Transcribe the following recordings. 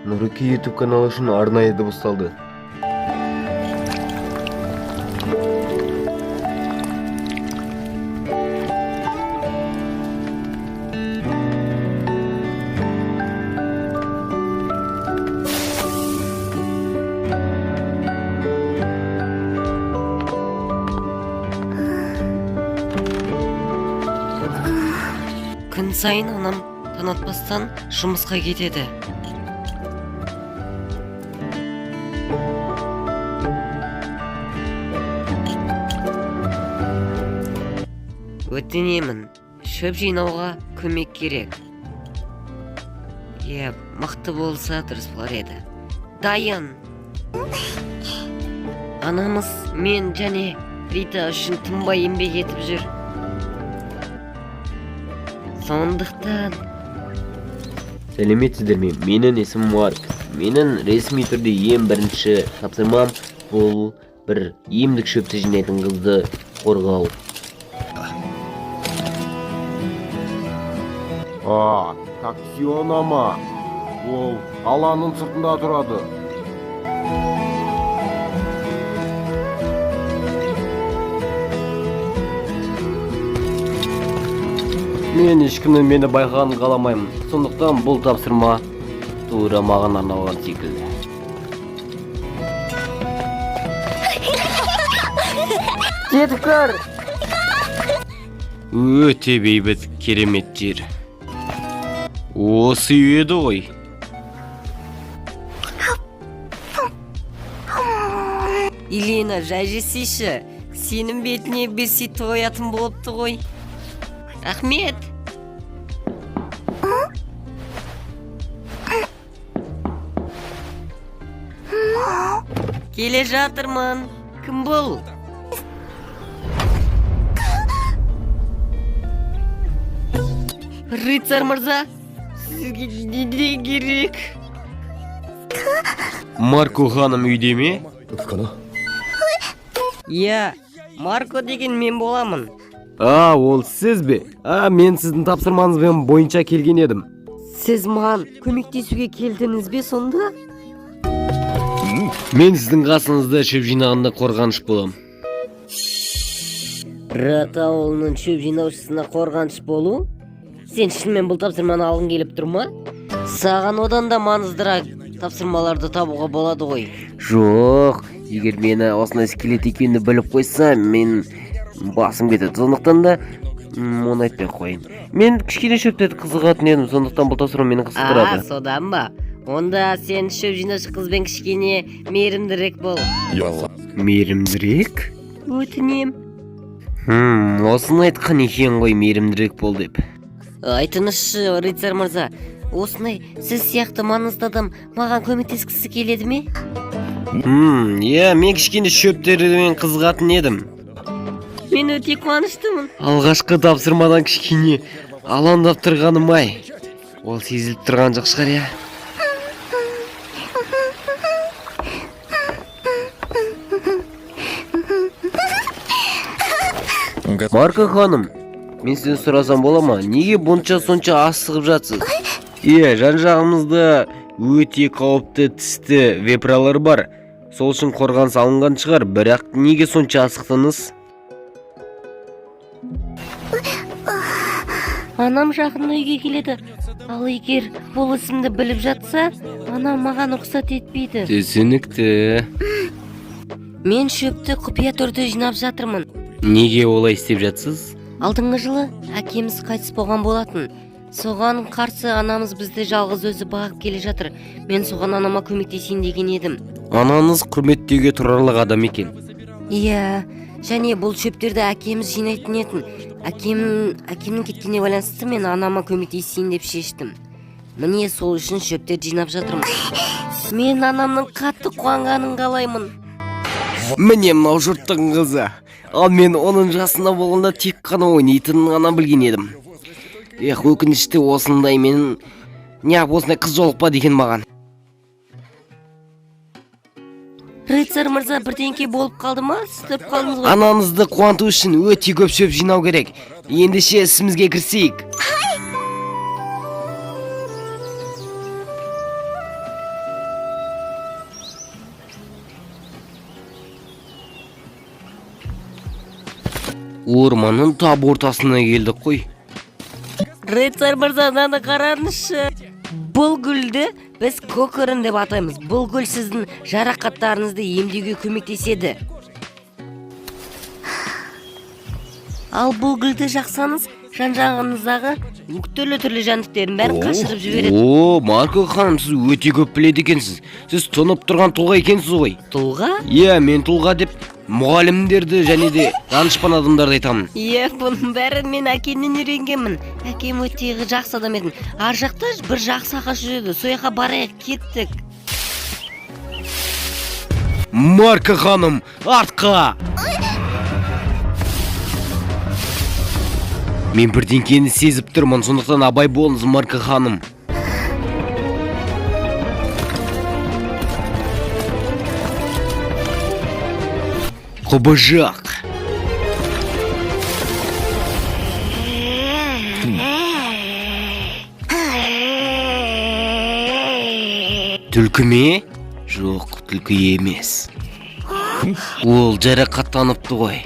Нұреке YouTube каналы үшін арнайы дыбысталды. Күн сайын анам таң атпастан жұмысқа кетеді. Өтінемін, шөп жинауға көмек керек. Мықты болса дұрыс болар еді. Дайын. Анамыз мен және Рита үшін тынбай еңбек етіп жүр. Сондықтан Сәлеметсіздер ме? Менің есімім Марк. Менің ресми түрде ең бірінші тапсырмам бұл бір емдік шөпті жинайтын қызды қорғау. Таксиона ма? Ол аланың сыртында тұрады. Мен ешкімнің мені байқағанын қаламаймын. Сондықтан бұл тапсырма тура маған арналған секілді. Жетіккөр! Өте бейбіт керемет жер. Осы еді ғой. Елена, жай жесейші. Сенің бетіне бесит тоятын болыпты ғой. Рахмет. Келе жатырмын. Кім бұл? Рыцарь мырза, сізге не керек? Марко ханым үйде ме? Марко деген мен боламын. Ол сіз бе? Мен сіздің тапсырмаңызбен бойынша келген едім. Сіз маған көмектесуге келдіңіз бе сонда? Мен сіздің қасыңызда шөп жинағында қорғаныш болам. Рат ауылының шөп жинаушысына қорғаныш болу? Сен шынымен бұл тапсырманы алғың келіп тұр ма? Саған одан да маңыздырақ тапсырмаларды табуға болады ғой. Жоқ, егер мені осындай скелет екенін біліп қойса, мен басым кетеді. Сондықтан да оны айтпай қойын. Мен кішкене шөптерді қызығатын едім, сондықтан бұл тапсырма мені қызықтырады. Содан ба? Онда сен шөп жинаушы қызбен кішкене мейірімдірек бол. Мейірімдірек? Өтінем. Осыны айтқан екен ғой, мейірімдірек бол деп. Айтыңызшы, рыцарь мырза, осындай сіз сияқты маңызды адам маған көмектескісі келеді ме? Мен кішкене шөптермен қызығатын едім. Мен өте қуаныштымын. Алғашқы тапсырмадан кішкене алаңдап тұрғаным-ай. Ол сезіліп тұрған жоқ шығар, я? Марко ханым, мен сізден сұрасам бола ма? Неге сонша асығып жатсыз? Жан-жағымызда өте қауіпті тісті вепралар бар. Сол үшін қорғаныс алынған шығар, бірақ неге сонша асықтыңыз? Анам жақында үйге келеді. Ал егер бұл ісімді біліп жатса, анам маған рұқсат етпейді. Түсінікті. Мен шөпті құпия түрде жинап жатырмын. Неге олай істеп жатсыз? Алдыңғы жылы әкеміз қайтыс болған болатын. Соған қарсы анамыз бізді жалғыз өзі бағып келе жатыр. Мен соған анама көмектесейін деген едім. Анаңыз құрметтеуге тұрарлық адам екен. Және бұл шөптерді әкеміз жинайтын етін. Әкемнің кеткеніне байланысты мен анама көмектесейін деп шештім. Міне сол үшін шөптерді жинап жатырмын. Мен анамның қатты қуанғанын қалаймын. Міне мынау жұрттың қызы. Ал мен оның жасында болғанда тек қана ойнайтынын ғана білген едім. Өкінішті осындай мен осындай қыз жолықпа деген маған. Рыцарь мырза, бірдеңке болып қалды ма? Сіз қалдыңыз ғой. Анаңызды қуанту үшін өте көп шөп жинау керек. Ендеше ісімізге кірісейік. орманның тап ортасына келдік қой. Рыцарь мырза, мынаны қараңызшы. Бұл гүлді біз көкірін деп атаймыз. Бұл гүл сіздің жарақаттарыңызды емдеуге көмектеседі. Ал бұл гүлді жақсаңыз, жан-жағыңыздағы түрлі жәндіктердің бәрін қашырып жібереді. О, Марко ханым, сіз өте көп біледі екенсіз. Сіз тұнып тұрған тұлға екенсіз ғой. Тұлға? Иә, мен тұлға деп мұғалімдерді және де данышпан адамдарды айтамын. Иә, бұның бәрін мен әкемнен үйренгенмін. Әкем өте жақсы адам еді. Ар жақта бір жақсы ағаш жүреді. Сол жаққа барайық, кеттік. Марко ханым, артқа! Мен бірдеңкені сезіп тұрмын, сондықтан абай болыңыз, Марко ханым. Құбыжақ. Түлкі ме? Жоқ, түлкі емес. Ол жарақаттаныпты ғой.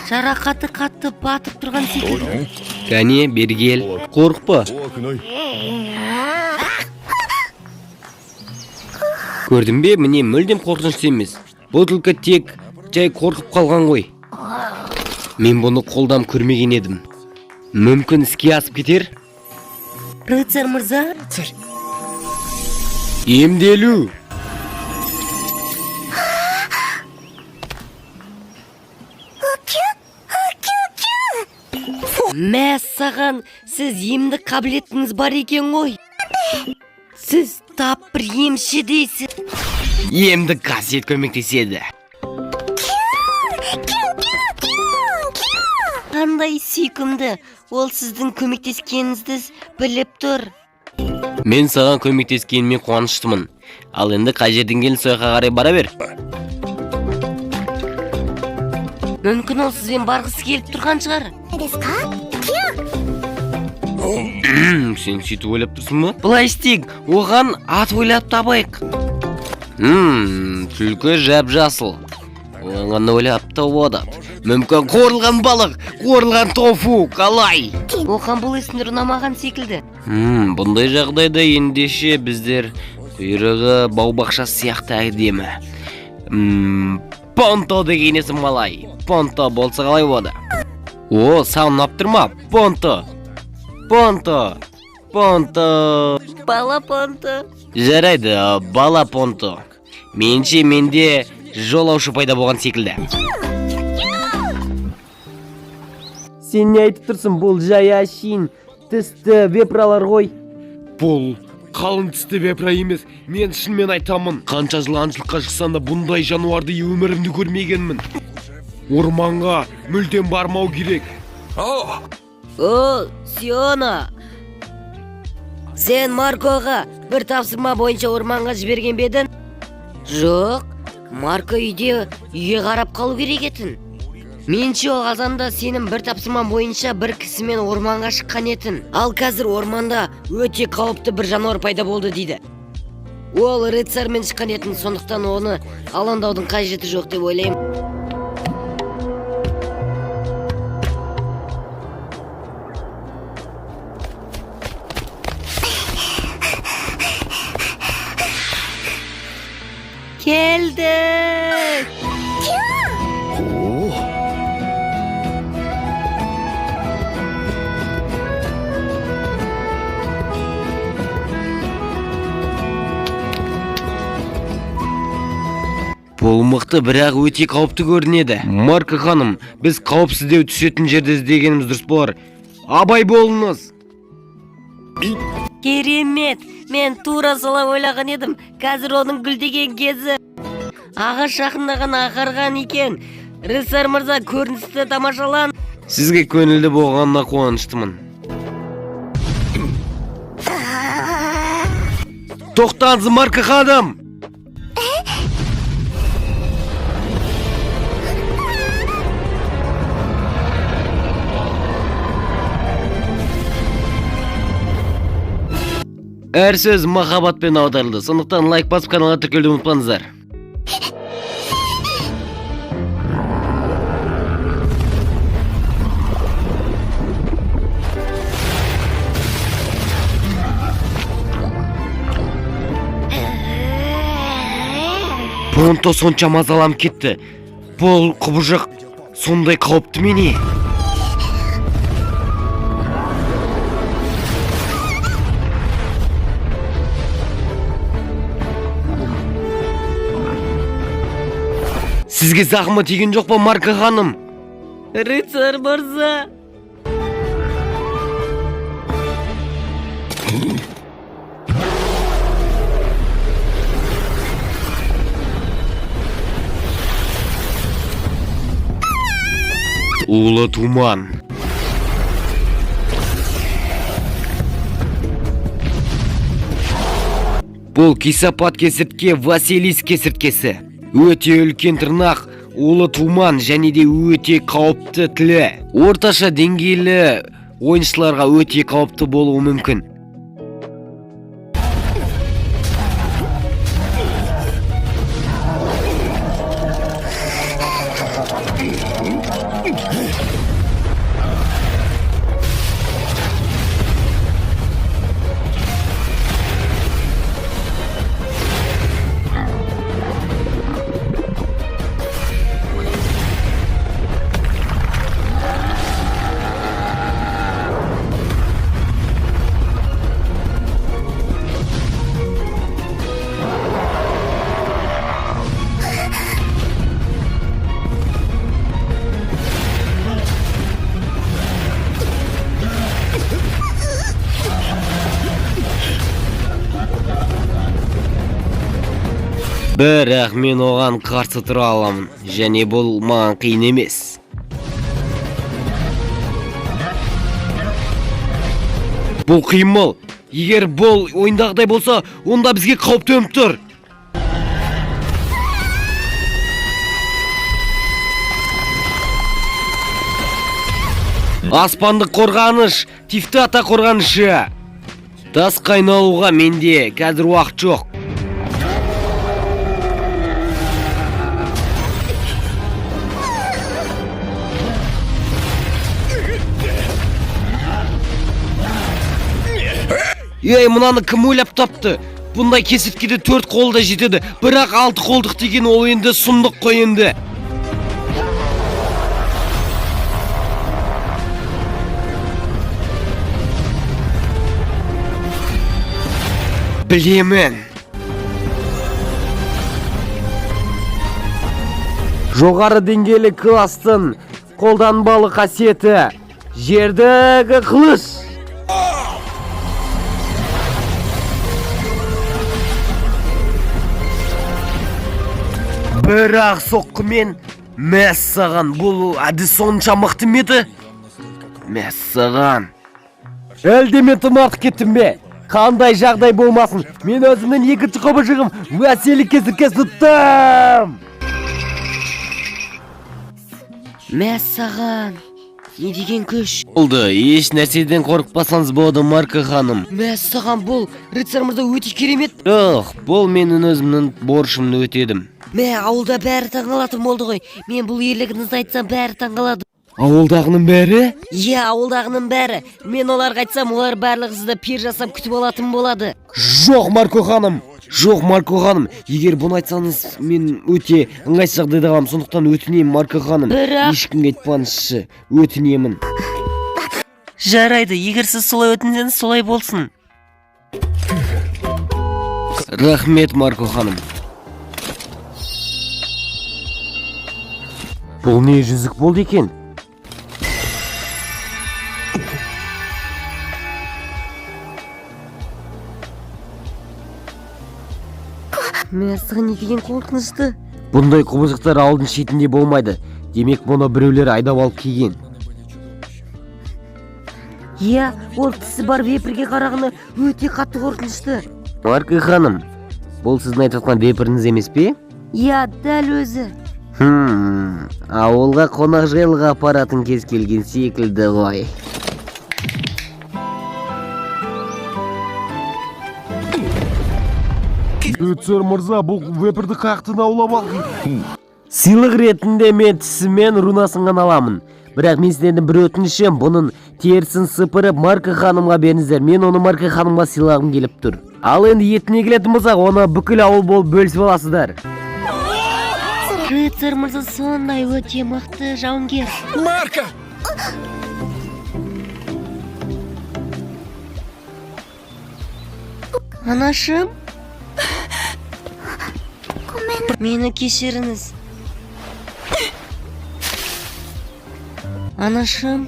Жарақаты қатты батып тұрған секілді. Кәне, бергел. Қорықпа. Көрдің бе, міне мүлдем қорқынышты емес. Бұл түлкі тек жай қорқып қалған ғой. Мен бұны қолдам көрмеген едім. Мүмкін іске асып кетер? Рыцарь мырза? Емделу. Мәссаған, сіз емдік қабілетіңіз бар екен ғой. Сіз тап бір емші дейсіз. Емдік қасиет көмектеседі. Қандай сүйкімді, ол сіздің көмектескеніңізді біліп тұр. Мен саған көмектескеніме қуаныштымын. Ал енді қай жерден келін сойқа қарай бара бер. Мүмкін ол сізбен барғысы келіп тұрған шығар. Сен сөйтіп ойлап тұрсың ба? Былай істейік, оған ат ойлап табайық. Түлкі жап-жасыл. Оған ойлап табады. Мүмкін қорылған балық, қорылған тофу, қалай? Оған бұл есімдер ұнамаған секілді. Бұндай жағдайда ендеше біздер құйрығы бау-бақшасы сияқты әдемі. Понто деген есім қалай? Понто болса қалай болады? О, саған ұнап тұр ма? Понто. Понто. Понто. Бала Понто. Жарайды, бала Понто. Менше менде жолаушы пайда болған секілді. Сен не айтып тұрсың, бұл жай әшейін тісті вепралар ғой. Бұл қалың тісті вепра емес, мен шынымен айтамын. Қанша жыл аңшылыққа шықсам да бұндай жануарды өмірімді көрмегенмін. Орманға мүлдем бармау керек. О, Сиона. Сен Маркоға бір тапсырма бойынша орманға жіберген бедің? Жоқ, Марко үйге қарап қалу керек етін. Менше ол қазанда сенің бір тапсырма бойынша бір кісімен орманға шыққан етін. Ал қазір орманда өте қауіпті бір жануар пайда болды дейді. Ол рыцармен шыққан етін, сондықтан оны алаңдаудың қажеті жоқ деп ойлаймын. Geldik. Бұл мықты, бірақ өте қауіпті көрінеді. Марко ханым, біз қауіпсіздеу түсетін жерді іздегеніміз дұрыс болар. Абай болыңыз. Керемет, мен тура солай ойлаған едім. Қазір оның гүлдеген кезі. Ағаш жақындаған ағарған екен. Рыцарь мырза, көріністі тамашалан. Сізге көңілді болғанына қуаныштымын. Тоқтаңыз, Марко ханым! Әр сөз махаббатпен аударылды, сондықтан лайк басып каналға тіркелуді ұмытпаңыздар. сонто сонша мазаланып кетті. Бұл құбыжық сондай қауіпті ме не? Сізге зақымы тиген жоқ па, Марка ханым? Рыцарь мырза. Улы туман. Бұл кесапат кесіртке Василис кесірткесі. Өте үлкен тырнақ, улы туман және де өте қауіпті тілі. Орташа деңгейлі ойыншыларға өте қауіпті болуы мүмкін. Бірақ мен оған қарсы тұра аламын, және бұл маған қиын емес. Бұл қимыл, егер бұл ойындағыдай болса, онда бізге қауіп төніп тұр. Аспандық қорғаныш, тифті ата қорғанышы. Тас қайналуға менде қазір уақыт жоқ. Ей, мынаны кім ойлап тапты? Бұндай кесірткеде 4 қолда жетеді, бірақ 6 қолдық деген ол енді сұмдық қой енді. Білемін. Жоғары деңгейлі кластың қолданбалы қасиеті. Жердегі қылыш. Бірақ соққымен мәссаған, бұл әдіс сонша мықты ме еді? Мәссаған. Әлде мен тым артық кеттім бе? Қандай жағдай болмасын, мен өзімнің екінші құбыжығым Василий кесірткесі тұттым. Мәссаған. Не деген күш? Болды, еш нәрседен қорықпасаңыз болады, Марка ханым. Мәссаған, бұл рыцарь мырза өте керемет. Бұл менің өзімнің борышымды өтедім. Ауылда бәрі таңғалатын болды ғой. Мен бұл ерлігіңізді айтсам бәрі таңғалады. Ауылдағының бәрі? Иә, ауылдағының бәрі. Мен оларға айтсам, олар барлығы сізді пир жасап күтіп алатын болады. Жоқ, Марко ханым. Жоқ, Марко ханым. Егер бұны айтсаңыз, мен өте ыңғайсыз жағдайда қаламын. Сондықтан өтінемін, Марко ханым. Бірақ ешкімге айтпаңызшы. Өтінемін. Жарайды, егер сіз солай өтінсеңіз, солай болсын. Рахмет, Марко ханым. Бұл не жүзік болды екен? Мәссаған, не деген қорқынышты. Бұндай құбыжықтар ауылдың шетінде болмайды. Демек, бұны біреулер айдап алып келген. Иә, ол тісі бар вепірге қарағаны өте қатты қорқынышты. Марка ханым, бұл сіздің айтып жатқан вепіріңіз емес пе? Иә, дәл өзі. Ауылға қонақ жайлыға апаратын кез келген секілді ғой. Рыцарь мырза, бұл вепірді қақтын аулап алды. Сыйлық ретінде мен тісімен рунасын ғана аламын. Бірақ мен сіздердің бір өтінішім, бұның терісін сыпырып Марка ханымға беріңіздер. Мен оны Марка ханымға сыйлағым келіп тұр. Ал енді етіне келетін болсақ, оны бүкіл ауыл болып бөлісіп аласыздар. Рыцарь мырза сондай өте мықты жауынгер. Марка! Анашым? Мені кешіріңіз. Анашым?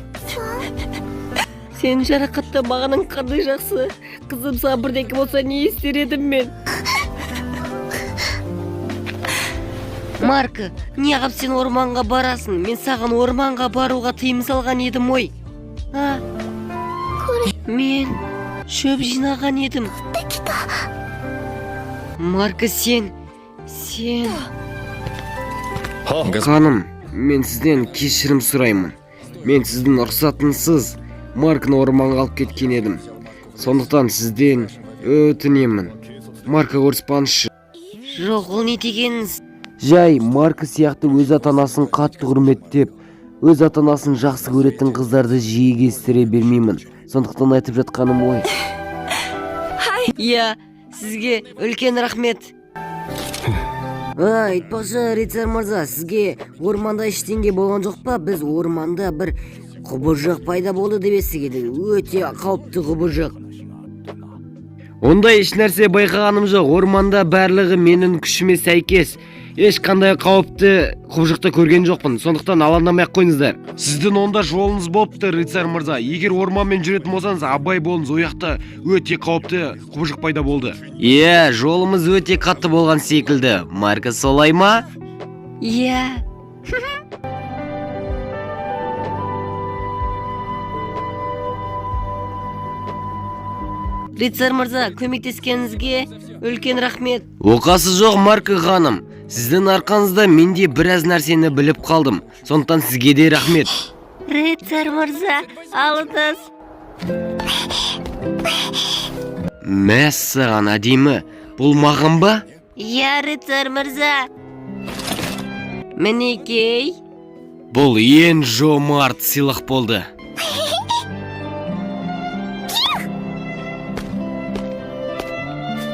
Сен жарақаттамағаның қандай жақсы. Қызым саған бірдеңе болса не істер едім мен? Марка, неғып сен орманға барасың? Мен саған орманға баруға тыйым салған едім ой. Мен шөп жинаған едім. Марка, сен... Ханым, мен сізден кешірім сұраймын. Мен сіздің рұқсатынсыз Марканы орманға алып кеткен едім. Сондықтан сізден өтінемін. Марка көріспаңызшы. Жоқ, ол не дегеніңіз? Жай, Марка сияқты өз ата-анасын қатты құрметтеп, өз ата-анасын жақсы көретін қыздарды жиі кездестіре бермеймін. Сондықтан айтып жатқаным ой. Иә, сізге үлкен рахмет. Айтпақшы, рыцарь мырза, сізге орманда ештеңе болған жоқ па? Біз орманда бір құбыжық пайда болды деп естігенде, өте қауіпті құбыжық. Ондай еш нәрсе байқағаным жоқ. Орманда барлығы менің күшіме сәйкес. Ешқандай қауіпті құбыжықты көрген жоқпын. Сондықтан алаңдамай ақ қойыңыздар. Сіздің онда жолыңыз болыпты, рыцарь мырза. Егер орманмен жүретін болсаңыз, абай болыңыз. Ояқта өте қауіпті құбыжық пайда болды. Иә, жолымыз өте қатты болған секілді. Марка, солай ма? Иә. Рыцарь мырза, көмектескеніңізге үлкен рахмет. Оқасы жоқ, Марка ханым. Сіздің арқаңызда мен де біраз нәрсені біліп қалдым. Сондықтан сізге де рахмет. Рыцарь мырза, алыңыз. Мәссаған, әдемі. Бұл маған ба? Иә, рыцарь мырза. Мінекей. Бұл ең жомарт сыйлық болды.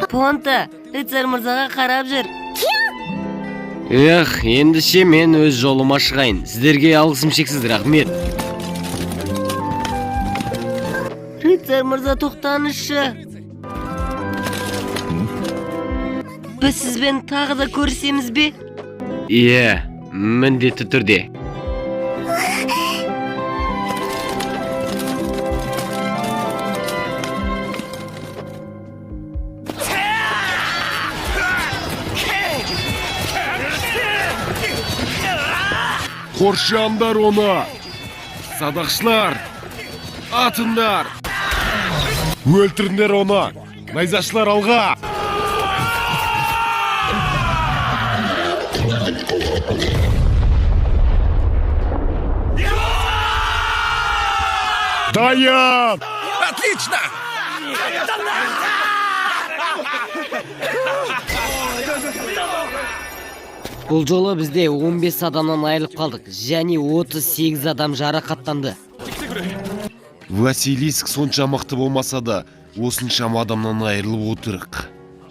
Понта, рыцарь мырзаға қарап жүр. Эх, ендіше мен өз жолыма шығайын. Сіздерге алғысым шексіз, рахмет. Рыцарь мырза, тоқтаңызшы. Біз сізбен тағы да көрісеміз бе? Иә, міндетті түрде. Қоршаңдар оны! Садақшылар! Атыңдар! Өлтіріңдер оны! Найзашылар алға! Даян! Отлично! Бұл жолы бізде 15 адамнан айырылып қалдық, және 38 адам жарақаттанды. Василиск сонша мықты болмаса да, осыншама адамнан айырылып отырық.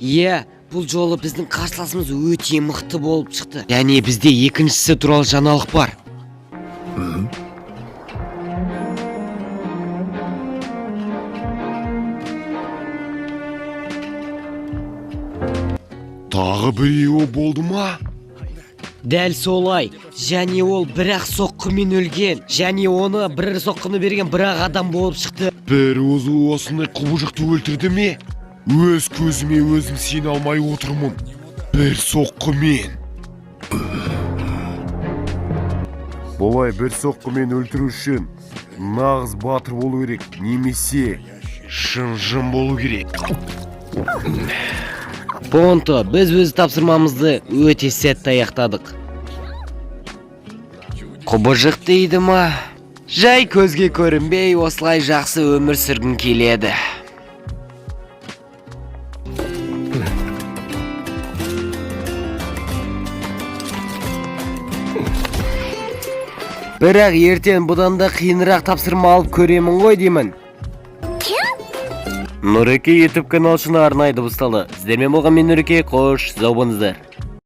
Иә, бұл жолы біздің қарсыласымыз өте мықты болып шықты. Және бізде екіншісі туралы жаңалық бар. Тағы біреуі болды ма? Дәл солай, және ол бірақ соққымен өлген, және оны бір соққыны берген бірақ адам болып шықты. Бір өзі осындай құбыжықты өлтірді ме? Өз көзіме өзім сене алмай отырмын. Бір соққымен. Болай бір соққымен өлтіру үшін нағыз батыр болу керек, немесе шын жын болу керек. Понто, біз өз тапсырмамызды өте сәтті аяқтадық. Құбыжық дейді ма? Жай көзге көрінбей, осылай жақсы өмір сүргін келеді. Бірақ ертең бұдан да қиынырақ тапсырма алып көремін ғой деймін. Нұреке YouTube каналы үшін арнайы дыбысталды. Сіздермен болған мен Нұреке, қош, сау болыңыздар.